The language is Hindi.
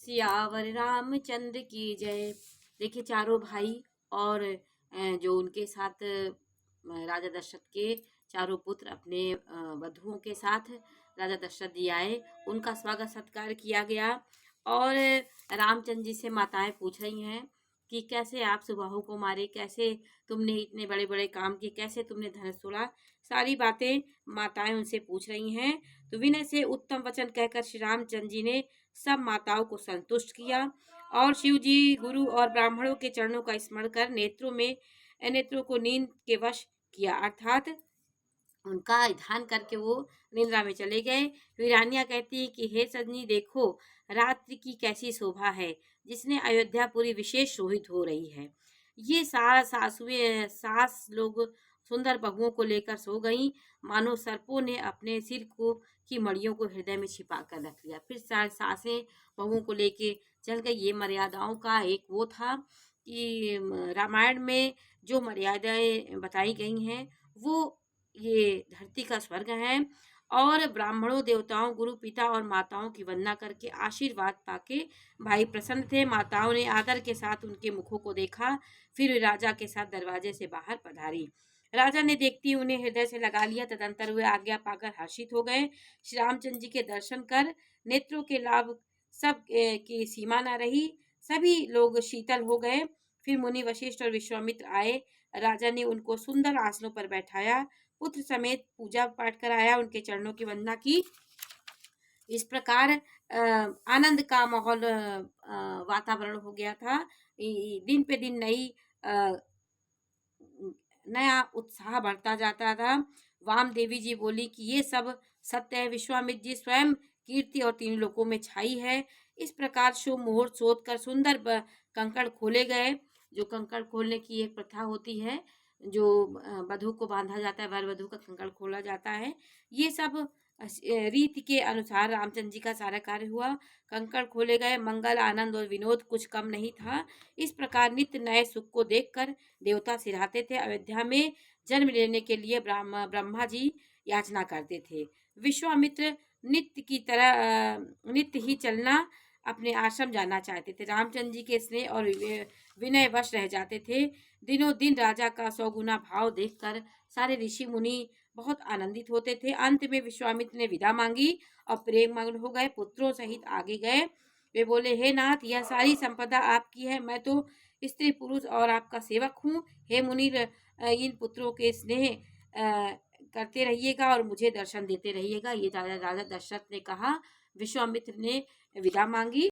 सियावर रामचंद्र की जय। देखिए चारों भाई और जो उनके साथ राजा दशरथ के चारों पुत्र अपने वधुओं के साथ राजा दशरथ जी आए, उनका स्वागत सत्कार किया गया। और रामचंद्र जी से माताएं पूछ रही हैं कि कैसे आप सुबाहु को मारे, कैसे तुमने इतने बड़े बड़े काम किए, कैसे तुमने धनुष तोड़ा। सारी बातें माताएं उनसे पूछ रही हैं। तो विनय से उत्तम वचन कहकर श्री रामचंद्र जी ने सब माताओं को संतुष्ट किया और शिव जी गुरु और ब्राह्मणों के चरणों का स्मरण कर नेत्रों को नींद के वश किया, अर्थात उनका ध्यान करके वो निद्रा में चले गए। वीरानिया कहती है कि हे सजनी देखो रात्रि की कैसी शोभा है, जिसने अयोध्या पूरी विशेष शोभित हो रही है। ये सास लोग सुंदर बहुओं को लेकर सो गईं, मानो सर्पों ने अपने सिर को की मड़ियों को हृदय में छिपा कर रख लिया। फिर सासें बहुओं को लेके चल गई। ये मर्यादाओं का एक वो था कि रामायण में जो मर्यादाएं बताई गई हैं वो ये धरती का स्वर्ग है। और ब्राह्मणों, देवताओं, गुरु, पिता और माताओं की वंदना करके आशीर्वाद पाके भाई प्रसन्न थे। माताओं ने आदर के साथ उनके मुखों को देखा, फिर राजा के साथ दरवाजे से बाहर पधारी। राजा ने देखती उन्हें हृदय से लगा लिया। तदंतर वे आज्ञा पाकर हर्षित हो गए। श्री रामचंद्र जी के दर्शन कर नेत्रों के लाभ सब की सीमा न रही, सभी लोग शीतल हो गए। फिर मुनि वशिष्ठ और विश्वामित्र आए। राजा ने उनको सुंदर आसनों पर बैठाया, पुत्र समेत पूजा पाठ कराया, उनके चरणों की वंदना की। इस प्रकार आनंद का माहौल वातावरण हो गया था। दिन पे दिन नया उत्साह बढ़ता जाता था। वाम देवी जी बोली कि ये सब सत्य है। विश्वामित्र जी स्वयं कीर्ति और तीन लोकों में छाई है। इस प्रकार शुभ मुहूर्त सोच कर सुंदर कंकड़ खोले गए। जो कंकड़ खोलने की एक प्रथा होती है, जो वधु को बांधा जाता है, वर वधु का कंकड़ खोला जाता है। ये सब रीति के अनुसार रामचंद्र जी का सारा कार्य हुआ। कंकड़ खोले गए। मंगल, आनंद और विनोद कुछ कम नहीं था। इस प्रकार नित्य नए सुख को देखकर देवता सिरहाते थे। अयोध्या में जन्म लेने के लिए ब्रह्मा जी याचना करते थे। विश्वामित्र नित्य ही चलना अपने आश्रम जाना चाहते थे। रामचंद्र जी के स्नेह और विनय वश रह जाते थे। दिनों दिन राजा का 100 गुना भाव देखकर सारे ऋषि मुनि बहुत आनंदित होते थे। अंत में विश्वामित्र ने विदा मांगी और प्रेम मग्न हो गए। पुत्रों सहित आगे गए। वे बोले, हे नाथ, यह सारी संपदा आपकी है, मैं तो स्त्री पुरुष और आपका सेवक हूँ। हे मुनि, इन पुत्रों के स्नेह करते रहिएगा और मुझे दर्शन देते रहिएगा। ये राजा दशरथ ने कहा। विश्वामित्र ने विदा मांगी।